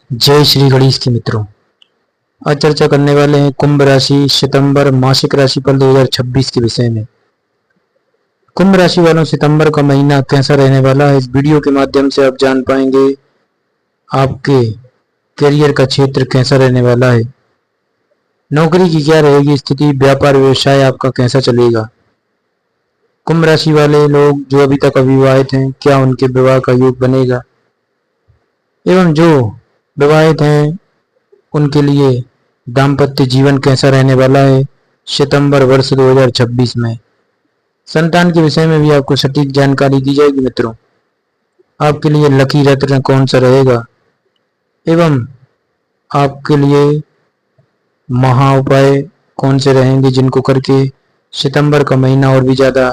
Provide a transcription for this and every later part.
जय श्री गणेश की मित्रों। आज चर्चा करने वाले हैं कुंभ राशि सितंबर मासिक राशिफल 2026 के विषय में। कुंभ राशि वालों, सितंबर का महीना कैसा रहने वाला है, इस वीडियो के माध्यम से आप जान पाएंगे। आपके करियर का क्षेत्र कैसा रहने वाला है, नौकरी की क्या रहेगी स्थिति, व्यापार व्यवसाय आपका कैसा चलेगा। कुंभ राशि वाले लोग जो अभी तक अविवाहित हैं, क्या उनके विवाह का योग बनेगा, एवं जो विवाहित हैं उनके लिए दाम्पत्य जीवन कैसा रहने वाला है सितंबर वर्ष 2026 में। संतान के विषय में भी आपको सटीक जानकारी दी जाएगी मित्रों। आपके लिए लकी रत्न कौन सा रहेगा एवं आपके लिए महा उपाय कौन से रहेंगे जिनको करके सितंबर का महीना और भी ज़्यादा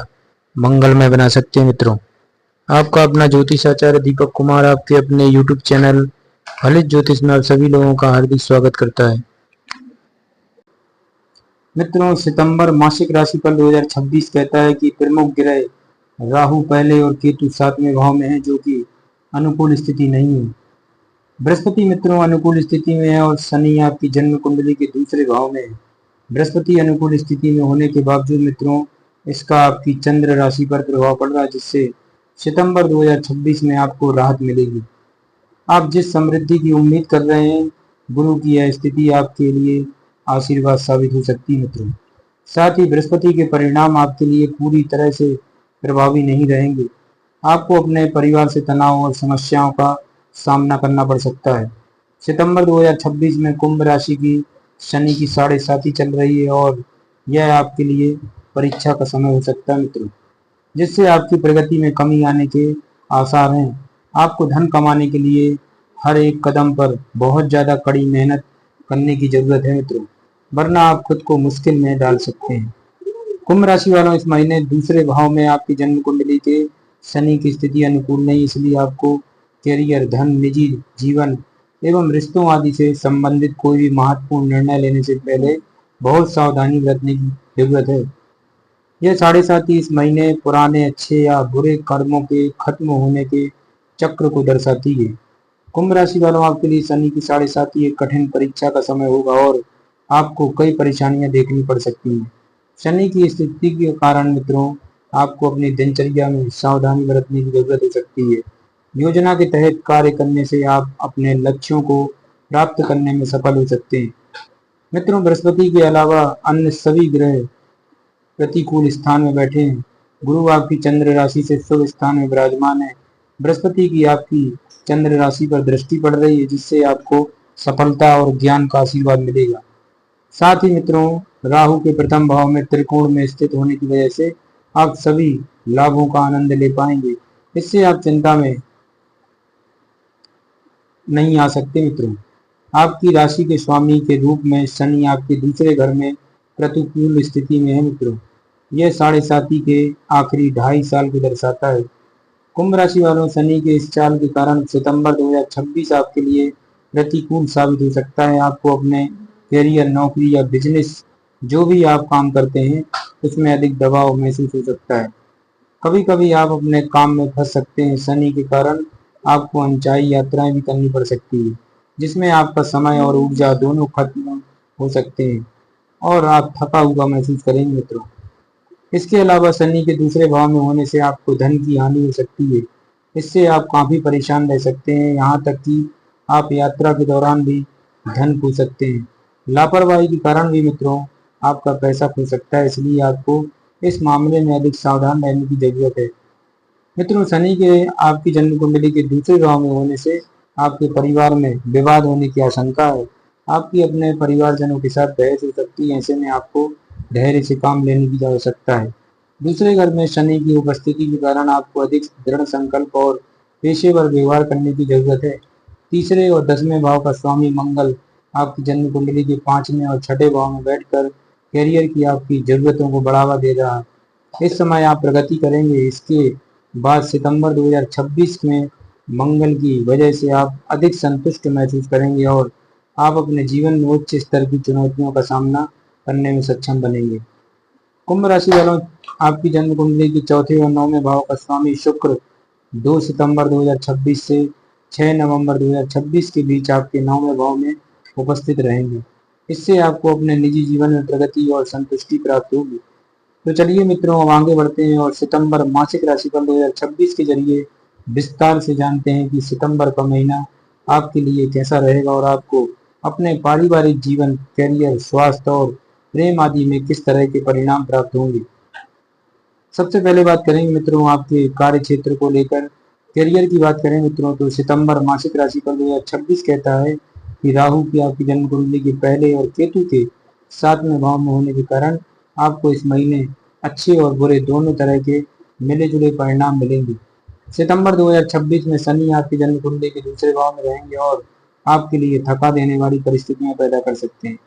मंगलमय बना सकते हैं मित्रों। आपका अपना ज्योतिष आचार्य दीपक कुमार आपके अपने YouTube चैनल फलित ज्योतिष में आप सभी लोगों का हार्दिक स्वागत करता है। मित्रों, सितंबर मासिक राशिफल 2026 कहता है कि प्रमुख ग्रह राहु पहले और केतु 7वें भाव में है, जो कि अनुकूल स्थिति नहीं है। बृहस्पति मित्रों अनुकूल स्थिति में है और शनि आपकी जन्म कुंडली के दूसरे भाव में है। बृहस्पति अनुकूल स्थिति में होने के बावजूद मित्रों इसका आपकी चंद्र राशि पर प्रभाव पड़ रहा है, जिससे सितंबर 2026 में आपको राहत मिलेगी। आप जिस समृद्धि की उम्मीद कर रहे हैं, गुरु की यह स्थिति आपके लिए आशीर्वाद साबित हो सकती है मित्रों। साथ ही बृहस्पति के परिणाम आपके लिए पूरी तरह से प्रभावी नहीं रहेंगे। आपको अपने परिवार से तनाव और समस्याओं का सामना करना पड़ सकता है। सितंबर 2026 में कुंभ राशि की शनि की 7.5 चल रही है और यह आपके लिए परीक्षा का समय हो सकता है मित्रों, जिससे आपकी प्रगति में कमी आने के आसार हैं। आपको धन कमाने के लिए हर एक कदम पर बहुत ज़्यादा कड़ी मेहनत करने की जरूरत है मित्रों, वरना आप खुद को मुश्किल में डाल सकते हैं। कुंभ राशि वालों, इस महीने दूसरे भाव में आपकी जन्म कुंडली के शनि की स्थिति अनुकूल नहीं, इसलिए आपको कैरियर, धन, निजी जीवन एवं रिश्तों आदि से संबंधित कोई भी महत्वपूर्ण निर्णय लेने से पहले बहुत सावधानी बरतने की जरूरत है। यह 7.5 इस महीने पुराने अच्छे या बुरे कर्मों के खत्म होने के चक्र को दर्शाती है। कुंभ राशि वालों, आपके लिए शनि की 7.5 एक कठिन परीक्षा का समय होगा और आपको कई परेशानियां देखनी पड़ सकती हैं। शनि की स्थिति के कारण मित्रों आपको अपनी दिनचर्या में सावधानी बरतने की जरूरत हो सकती है। योजना के तहत कार्य करने से आप अपने लक्ष्यों को प्राप्त करने में सफल हो सकते हैं। मित्रों, बृहस्पति के अलावा अन्य सभी ग्रह प्रतिकूल स्थान में बैठे हैं। गुरु आपकी चंद्र राशि से शुभ स्थान में विराजमान है। बृहस्पति की आपकी चंद्र राशि पर दृष्टि पड़ रही है, जिससे आपको सफलता और ज्ञान का आशीर्वाद मिलेगा। साथ ही मित्रों राहु के प्रथम भाव में त्रिकोण में स्थित होने की वजह से आप सभी लाभों का आनंद ले पाएंगे। इससे आप चिंता में नहीं आ सकते मित्रों। आपकी राशि के स्वामी के रूप में शनि आपके दूसरे घर में प्रतिकूल स्थिति में है मित्रों। यह 7.5 के आखिरी 2.5 साल को दर्शाता है। कुंभ राशि वालों, शनि के इस चाल के कारण सितंबर 2026 आपके लिए प्रतिकूल साबित हो सकता है। आपको अपने करियर, नौकरी या बिजनेस जो भी आप काम करते हैं उसमें अधिक दबाव महसूस हो सकता है। कभी कभी आप अपने काम में फंस सकते हैं। शनि के कारण आपको अनचाही यात्राएं भी करनी पड़ सकती है, जिसमें आपका समय और ऊर्जा दोनों खत्म हो सकते हैं और आप थका हुआ महसूस करेंगे मित्रों। इसके अलावा शनि के दूसरे भाव में होने से आपको धन की हानि हो सकती है। इससे आप काफी परेशान रह सकते हैं, यहाँ तक कि आप यात्रा के दौरान भी धन खो सकते हैं। लापरवाही के कारण भी मित्रों आपका पैसा खो सकता है, इसलिए आपको इस मामले में अधिक सावधान रहने की जरूरत है। मित्रों, शनि के आपकी जन्म कुंडली के दूसरे भाव में होने से आपके परिवार में विवाद होने की आशंका है। आपकी अपने परिवारजनों के साथ बहस हो सकती है। ऐसे में आपको धैर्य से काम लेने की आवश्यकता है। दूसरे घर में शनि की उपस्थिति के कारण आपको अधिक दृढ़ संकल्प और पेशेवर व्यवहार करने की जरूरत है। तीसरे और 10वें भाव का स्वामी मंगल आपकी जन्म कुंडली के 5वें और 6ठे भाव में बैठकर कैरियर की आपकी जरूरतों को बढ़ावा दे रहा है। इस समय आप प्रगति करेंगे। इसके बाद सितंबर 2026 में मंगल की वजह से आप अधिक संतुष्ट महसूस करेंगे और आप अपने जीवन में उच्च स्तर की चुनौतियों का सामना करने में सक्षम बनेंगे। कुंभ राशि वालों, आपकी जन्म कुंडली की 4थे और 9वें भाव का स्वामी शुक्र 2 सितंबर 2026 से 6 नवंबर 2026 के बीच आपके 9वें भाव में उपस्थित रहेंगे। इससे आपको अपने निजी जीवन में प्रगति और संतुष्टि प्राप्त होगी। तो चलिए मित्रों, अब आगे बढ़ते हैं और सितंबर मासिक राशिफल 2026 के जरिए विस्तार से जानते हैं कि सितंबर का महीना आपके लिए कैसा रहेगा और आपको अपने पारिवारिक जीवन, करियर, स्वास्थ्य और प्रेम आदि में किस तरह के परिणाम प्राप्त होंगे। सबसे पहले बात करेंगे मित्रों आपके कार्य क्षेत्र को लेकर। करियर की बात करें मित्रों तो सितंबर मासिक राशिफल 2026 कहता है कि राहु की आपकी जन्म कुंडली के पहले और केतु के 7वें भाव में होने के कारण आपको इस महीने अच्छे और बुरे दोनों तरह के मिले जुले परिणाम मिलेंगे। सितंबर 2026 में शनि आपकी जन्म कुंडली के दूसरे भाव में रहेंगे और आपके लिए थका देने वाली परिस्थितियां पैदा कर सकते हैं।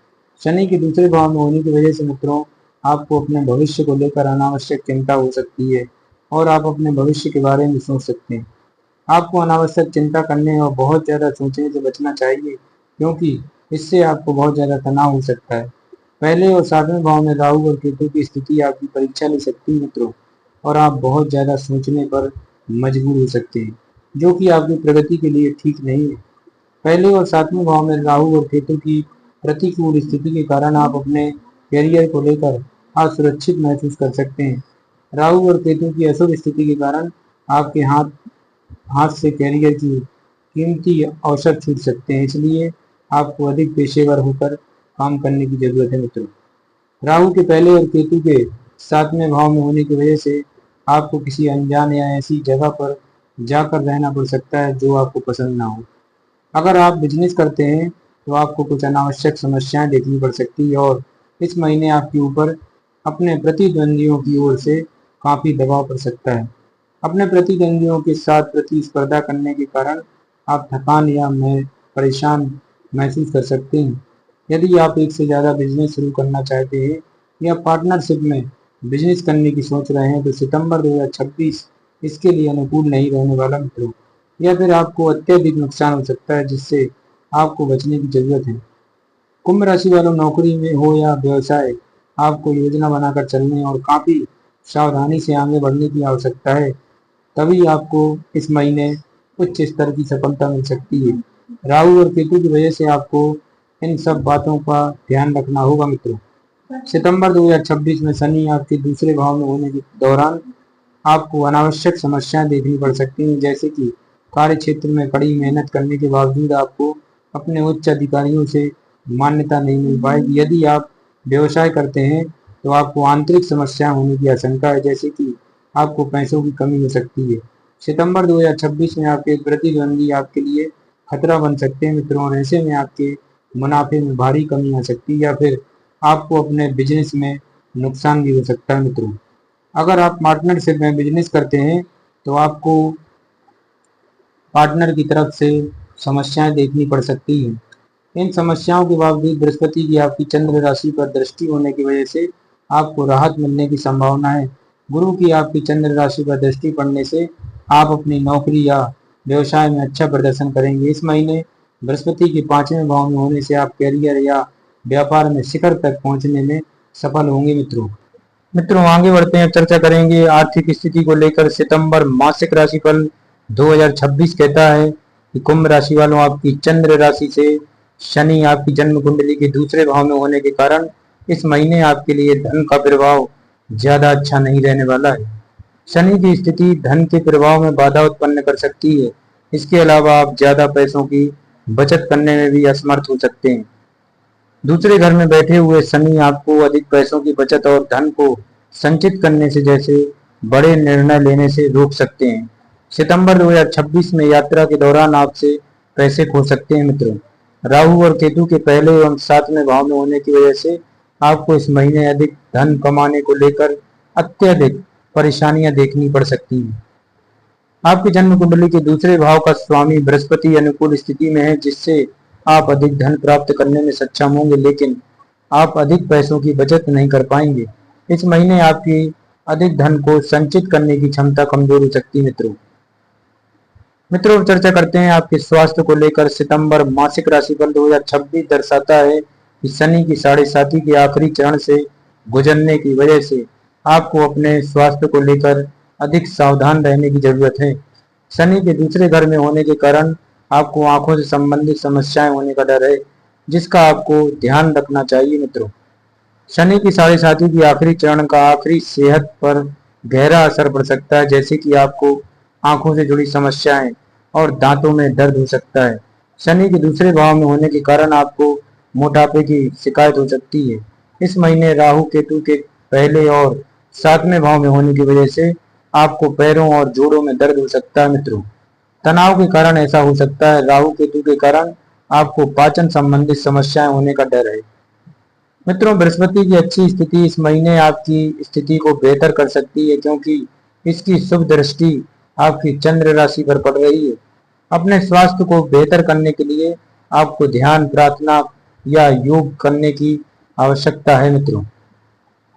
शनि के दूसरे भाव में होने की वजह से मित्रों आपको अपने भविष्य को लेकर अनावश्यक चिंता हो सकती है और आप अपने भविष्य के बारे में सोच सकते हैं। आपको अनावश्यक चिंता करने और बहुत ज़्यादा सोचने से बचना चाहिए, क्योंकि इससे आपको बहुत ज़्यादा तनाव हो सकता है। पहले और 7वें भाव में राहु और केतु की स्थिति आपकी परीक्षा ले सकती है मित्रों, और आप बहुत ज़्यादा सोचने पर मजबूर हो सकते हैं, जो कि आपकी प्रगति के लिए ठीक नहीं है। पहले और 7वें भाव में राहु और केतु की प्रतिकूल स्थिति के कारण आप अपने करियर को लेकर असुरक्षित महसूस कर सकते हैं। राहु और केतु की अशुभ स्थिति के कारण आपके हाथ हाथ से करियर की कीमती अवसर छूट सकते हैं, इसलिए आपको अधिक पेशेवर होकर काम करने की जरूरत है मित्रों। राहु के पहले और केतु के 7वें भाव में होने की वजह से आपको किसी अनजान या ऐसी जगह पर जाकर रहना पड़ सकता है जो आपको पसंद ना हो। अगर आप बिजनेस करते हैं तो आपको कुछ अनावश्यक समस्याएं देखनी पड़ सकती है और इस महीने आपके ऊपर अपने प्रतिद्वंदियों की ओर से काफी दबाव पड़ सकता है। अपने प्रतिद्वंदियों के साथ प्रतिस्पर्धा करने के कारण आप थकान या परेशान महसूस कर सकते हैं। यदि आप एक से ज़्यादा बिजनेस शुरू करना चाहते हैं या पार्टनरशिप में बिजनेस करने की सोच रहे हैं तो सितंबर 2026 इसके लिए अनुकूल नहीं रहने वाला मित्रों, या फिर आपको अत्यधिक नुकसान हो सकता है जिससे आपको बचने की जरूरत है। कुंभ राशि वालों, नौकरी में हो या व्यवसाय, आपको योजना बनाकर चलने और काफी सावधानी से आगे बढ़ने की आवश्यकता है, तभी आपको इस महीने उच्च स्तर की सफलता मिल सकती है। राहु और केतु की वजह से आपको इन सब बातों का ध्यान रखना होगा मित्रों। सितंबर 2026 में शनि आपके दूसरे भाव में होने के दौरान आपको अनावश्यक समस्याएं देखनी पड़ सकती हैं, जैसे कि कार्य क्षेत्र में कड़ी मेहनत करने के बावजूद आपको अपने उच्च अधिकारियों से मान्यता नहीं मिल पाएगी। यदि आप व्यवसाय करते हैं तो आपको आंतरिक समस्या होने की आशंका है, जैसे कि आपको पैसों की कमी हो सकती है। सितंबर 2026 में आपके प्रतिद्वंदी आपके लिए खतरा बन सकते हैं मित्रों, और ऐसे में आपके मुनाफे में भारी कमी आ सकती है या फिर आपको अपने बिजनेस में नुकसान भी हो सकता है मित्रों। अगर आप पार्टनरशिप में बिजनेस करते हैं तो आपको पार्टनर की तरफ से समस्याएं देखनी पड़ सकती हैं। इन समस्याओं के बावजूद बृहस्पति की आपकी चंद्र राशि पर दृष्टि होने की वजह से आपको राहत मिलने की संभावना है। गुरु की आपकी चंद्र राशि पर दृष्टि पड़ने से आप अपनी नौकरी या व्यवसाय में अच्छा प्रदर्शन करेंगे। इस महीने बृहस्पति के 5वें भाव में होने से आप कैरियर या व्यापार में शिखर तक पहुंचने में सफल होंगे मित्रों आगे बढ़ते हैं, चर्चा करेंगे आर्थिक स्थिति को लेकर। सितंबर मासिक राशिफल 2026 कहता है कि कुंभ राशि वालों, आपकी चंद्र राशि से शनि आपकी जन्म कुंडली के दूसरे भाव में होने के कारण इस महीने आपके लिए धन का प्रभाव ज्यादा अच्छा नहीं रहने वाला है। शनि की स्थिति धन के प्रभाव में बाधा उत्पन्न कर सकती है। इसके अलावा आप ज्यादा पैसों की बचत करने में भी असमर्थ हो सकते हैं। दूसरे घर में बैठे हुए शनि आपको अधिक पैसों की बचत और धन को संचित करने से जैसे बड़े निर्णय लेने से रोक सकते हैं। सितंबर 2026 में यात्रा के दौरान आपसे पैसे खो सकते हैं मित्रों। राहु और केतु के पहले एवं 7वें भाव में होने की वजह से आपको इस महीने अधिक धन कमाने को लेकर अत्यधिक परेशानियां देखनी पड़ सकती हैं। आपकी जन्म कुंडली के दूसरे भाव का स्वामी बृहस्पति अनुकूल स्थिति में है, जिससे आप अधिक धन प्राप्त करने में सक्षम होंगे, लेकिन आप अधिक पैसों की बचत नहीं कर पाएंगे। इस महीने आपकी अधिक धन को संचित करने की क्षमता कमजोर हो सकती है मित्रों चर्चा करते हैं आपके स्वास्थ्य को लेकर। सितंबर मासिक राशिफल 2026 दर्शाता है कि शनि की 7.5 के आखिरी चरण से गुजरने की वजह से आपको अपने स्वास्थ्य को लेकर अधिक सावधान रहने की जरूरत है। शनि के दूसरे घर में होने के कारण आपको आंखों से संबंधित समस्याएं होने का डर है, जिसका आपको ध्यान रखना चाहिए मित्रों। शनि की साढ़े साथी की आखिरी चरण का आखिरी सेहत पर गहरा असर पड़ सकता है, जैसे कि आपको आंखों से जुड़ी समस्याएं और दांतों में दर्द हो सकता है। शनि के दूसरे भाव में होने के कारण आपको मोटापे की शिकायत हो सकती है। इस महीने राहु केतु के पहले और सातवें भाव में होने की वजह से आपको पैरों और जोड़ों में दर्द हो सकता है मित्रों। तनाव के कारण ऐसा हो सकता है। राहु केतु के कारण आपको पाचन संबंधित समस्याएं होने का डर है मित्रों। बृहस्पति की अच्छी स्थिति इस महीने आपकी स्थिति को बेहतर कर सकती है, क्योंकि इसकी शुभ दृष्टि आपकी चंद्र राशि पर पड़ रही है। अपने स्वास्थ्य को बेहतर करने के लिए आपको ध्यान, प्रार्थना या योग करने की आवश्यकता है मित्रों।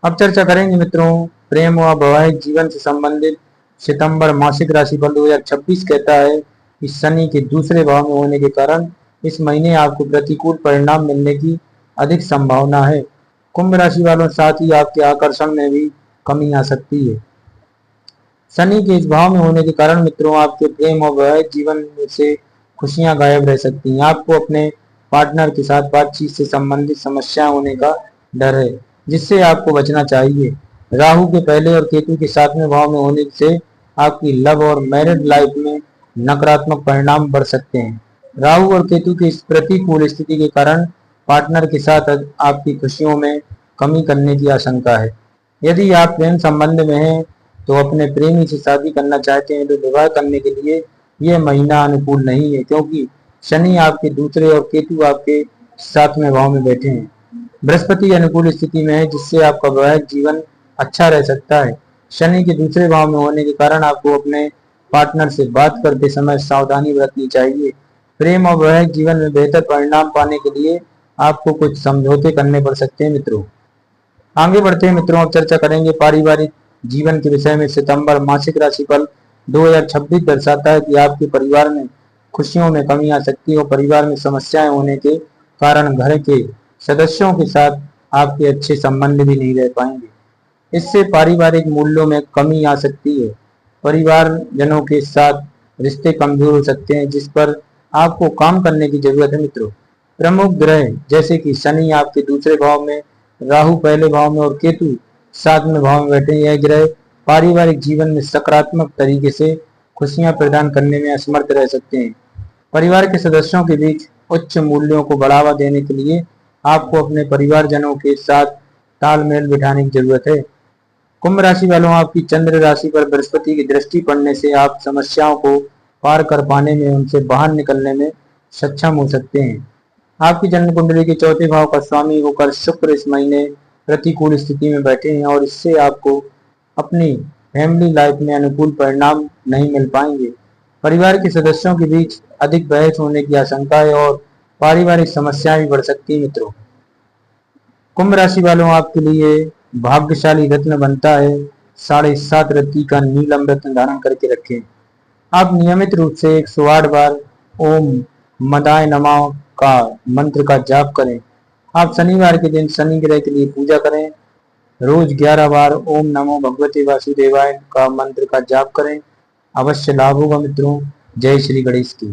अब चर्चा करेंगे मित्रों प्रेम व वैवाहिक जीवन से संबंधित सितंबर मासिक राशिफल 2026 कहता है कि शनि के दूसरे भाव में होने के कारण इस महीने आपको प्रतिकूल परिणाम मिलने की अधिक संभावना है। कुंभ राशि वालों, साथ ही आपके आकर्षण में भी कमी आ सकती है। शनि के इस भाव में होने के कारण मित्रों आपके प्रेम और वैवाहिक जीवन से खुशियां गायब रह सकती हैं। आपको अपने पार्टनर के साथ बातचीत से संबंधित समस्या होने का डर है, जिससे आपको बचना चाहिए। राहु के पहले और केतु के सातवें भाव में होने से आपकी लव और मैरिड लाइफ में नकारात्मक परिणाम बढ़ सकते हैं। राहु और केतु की इस प्रतिकूल स्थिति के कारण पार्टनर के साथ आपकी खुशियों में कमी करने की आशंका है। यदि आप प्रेम संबंध में हैं तो अपने प्रेमी से शादी करना चाहते हैं तो विवाह करने के लिए यह महीना अनुकूल नहीं है, क्योंकि शनि आपके दूसरे और केतु आपके सातवें भाव में बैठे हैं। बृहस्पति अनुकूल स्थिति में है, जिससे आपका वैवाहिक जीवन अच्छा रह सकता है। शनि के दूसरे भाव में होने के कारण आपको अपने पार्टनर से बात करते समय सावधानी बरतनी चाहिए। प्रेम और वैवाहिक जीवन में बेहतर परिणाम पाने के लिए आपको कुछ समझौते करने पड़ सकते हैं मित्रों। आगे बढ़ते हैं मित्रों, अब चर्चा करेंगे पारिवारिक जीवन के विषय में। सितंबर मासिक राशिफल 2026 दर्शाता है कि आपके परिवार में खुशियों में कमी आ सकती है और परिवार में समस्याएं होने के कारण घर के सदस्यों के साथ आपके अच्छे संबंध भी नहीं रह पाएंगे। इससे पारिवारिक मूल्यों में कमी आ सकती है। परिवारजनों के साथ रिश्ते कमजोर हो सकते हैं, जिस पर आपको काम करने की जरूरत है मित्रों। प्रमुख ग्रह जैसे कि शनि आपके दूसरे भाव में, राहु पहले भाव में और केतु सातवें भाव में बैठे, यह ग्रह पारिवारिक जीवन में सकारात्मक तरीके से खुशियां प्रदान करने में असमर्थ रह सकते हैं। परिवार के सदस्यों के बीच उच्च मूल्यों को बढ़ावा देने के लिए आपको अपने परिवारजनों के साथ तालमेल बिठाने की जरूरत है। कुंभ राशि वालों, आपकी चंद्र राशि पर बृहस्पति की दृष्टि पड़ने से आप समस्याओं को पार कर पाने में, उनसे बाहर निकलने में सक्षम हो सकते हैं। आपकी जन्म कुंडली के चौथे भाव का स्वामी होकर शुक्र इस महीने प्रतिकूल स्थिति में बैठे हैं और इससे आपको अपनी फैमिली लाइफ में अनुकूल परिणाम नहीं मिल पाएंगे। परिवार के सदस्यों के बीच अधिक बहस होने की आशंका है और पारिवारिक समस्याएं भी बढ़ सकती हैं मित्रों। कुंभ राशि वालों, आपके लिए भाग्यशाली रत्न बनता है 7.5 रत्ती का नीलम रत्न धारण करके रखें। आप नियमित रूप से 108 बार ओम मदाय नमः का मंत्र का जाप करें। आप शनिवार के दिन शनि ग्रह के लिए पूजा करें। रोज 11 बार ओम नमो भगवते वासुदेवाय का मंत्र का जाप करें। अवश्य लाभ होगा मित्रों। जय श्री गणेश की।